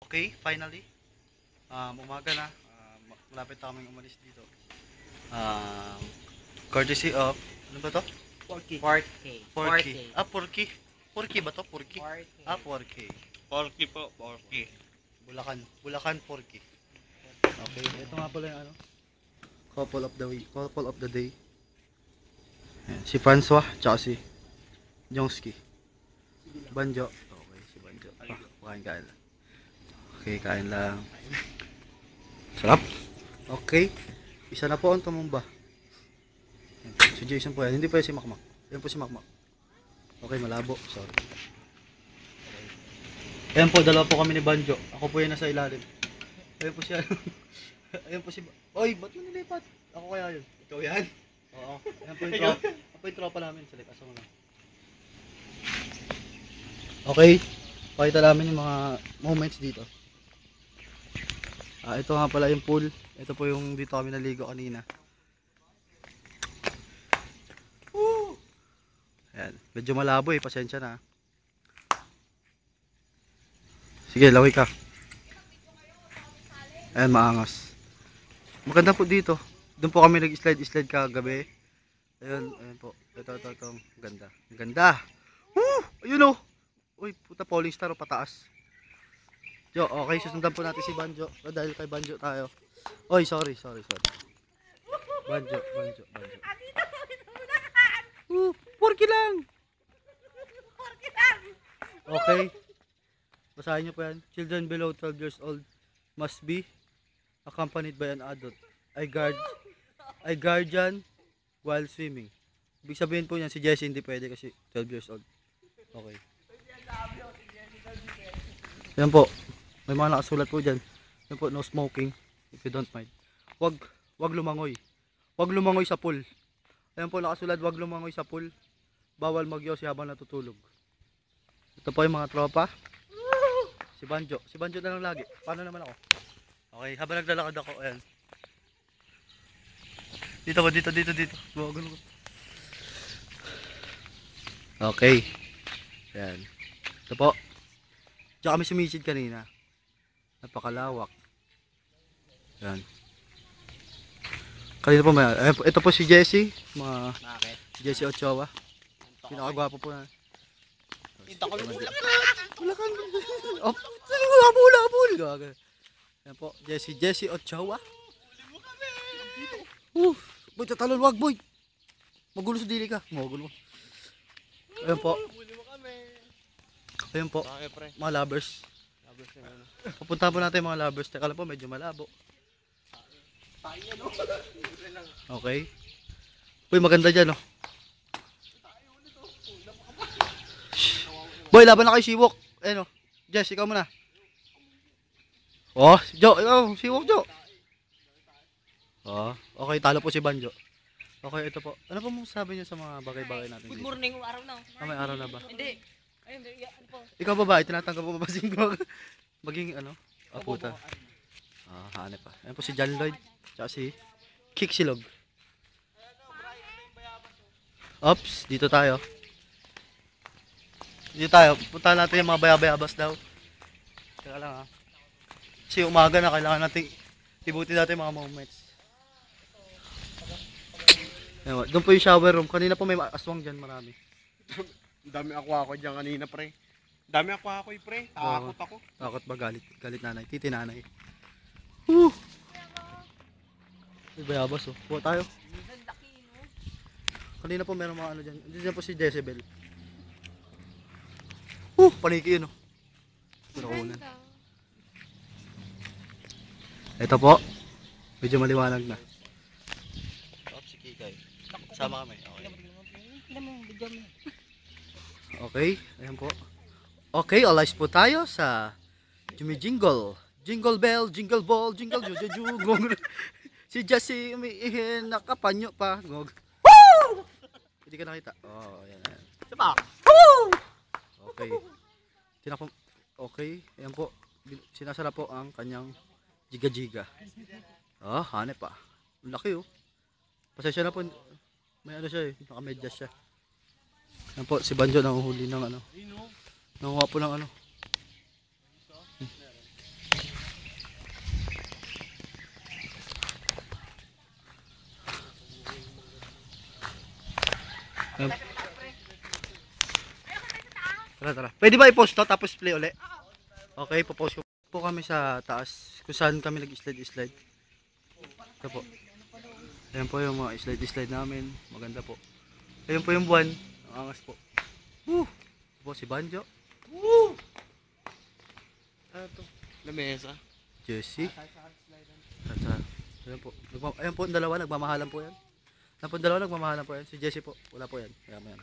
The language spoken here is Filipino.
Okay, finally. Umaga na. Malapit na kaming umalis dito. Um, Courtesy of, ano ba to? Porky. Porky. Porky. Porky ba to? Porky? Porky. Porky. Porky po, Porky. Bulacan. Bulacan Porky. Okay, ito nga pala yung ano. Couple of the day. Ayan, si Francois, tsaka si Jongski. Banjo. Okay, si Banjo. Kain lang. Okay, kain lang. Sarap. Okay. Isa na po ang tumumba. Ayan, si Jason po yan. Hindi po yan si Makmak. Yan po si Makmak. Okay, malabo. Sorry. Ayan po, dalawa po kami ni Banjo. Ako po yan nasa ilalim. Ayan po siya. Ayan po si... Oy, ba't mo nilipat? Ako kaya yun. Ikaw yan? Oo. Ayan po yung tropa. Ayan po yung tropa namin. Sa likas mo lang. Okay. Pakita namin yung mga moments dito. Ito nga pala yung pool. Ito po yung dito kami naligo kanina. Woo! Ayan. Medyo malabo eh. Pasensya na. Sige, laway ka. Ayan, maangas. Maganda po dito. Doon po kami nag-slide kagabi. Ayun, ayun po. Ito. Ganda. Ganda. Woo! Ayun o. Uy, puta, falling star o pataas. Jo, okay, susundan po natin si Banjo. Dahil kay Banjo tayo. Oy, sorry. Banjo. Porky lang. Okay. Basahin nyo po yan. Children below 12 years old must be accompanied by an adult. I guardian while swimming. Ibig sabihin po yan, si Jessie hindi pwede kasi 12 years old. Okay. Yan po. May mga nakasulat po dyan. Yan po, no smoking. If you don't mind. Wag lumangoy. Wag lumangoy sa pool. Ayan po nakasulat, wag lumangoy sa pool. Bawal magyosi habang natutulog. Ito po yung mga tropa. Si Banjo na lang lagi. Paano naman ako? Okay, habang naglalakad ako, ayan. Dito. Ganun. Okay. Ayan. Ito po. Diyan kami sumisid kanina. Napakalawak. Ayan. Kanina po may... Ito po si Jessie. Bakit? Jessie Ochoa. Pinakagwapo po na. Bulacan. Oh, habol. Ayan po, Jessie Ochoa. Boy, tatalon, wag boy. Magulo sa dili ka. Magulo. Ayan po. Ayan po, mga lovers. Papunta po natin mga lovers. Teka lang po, medyo malabo. Okay. Uy, maganda dyan, oh. Boy, laban na kayo, Siwok. Ayan, oh. Jess, ikaw muna. Oh, Siwok, Jo. Oh, okay, talo po si Banjo. Okay, ito po. Ano po sabi niyo sa mga bagay-bagay natin dito? Good morning, araw na. May araw na ba? Hindi. Ayun, ano po? Ikaw ba ba? Tinatanggap mo ba singko? Maging ano? Puta. Hanep pa. Ayan po si John Lloyd. Tsaka si Kick Silog. Ops, dito tayo. Punta natin yung mga bayabayabas daw. Teka lang ha. Kasi umaga na, kailangan natin ibuti natin yung mga moments. Ayan, doon po yung shower room. Kanina po may aswang dyan, marami. Dami ako dyan kanina, pre. Dami ako, pre. Takot ako. Takot ba? Galit nanay. Titi nanay. May bayabas oh. Kuha tayo. Kanina po meron mga ano dyan. Dito po si Jezebel. Paniki yun oh. Ito po. Medyo maliwanag na. Si Kikay. Sama kami. Okay. Ayan po. Okay, alas po tayo sa Jingle. Jingle bell, jingle ball, jingle jujuju. Si Jessie umiihin, nakapanyo pa. Hindi ka nakita. Oh, ayan. Diba? Okay. Okay, ayan po. Sinasara po ang kanyang jiga-jiga. Hanep pa. Ang laki oh. Pasensya na po. May ano siya eh. Nakamedyas siya. Ayan po, si Banjo nanguhuli ng ano. Nanguha po ng ano. Ayan. Tara, tara. Pwede ba i-post to tapos play uli? Okay, po-post ko po kami sa taas kung saan kami nag-slide. Ito po. Ayan po yung mga slide namin. Maganda po. Ayan po yung buwan. Ang angas po. Woo! Ito po si Banjo. Woo! Ano to? Lamesa. Jesse. Ayan po. Ayan po ang dalawa. Nagmamahalan po yan. Ayan po ang dalawa. Nagmamahalan po yan. Si Jesse po. Wala po yan. Kaya mo yan.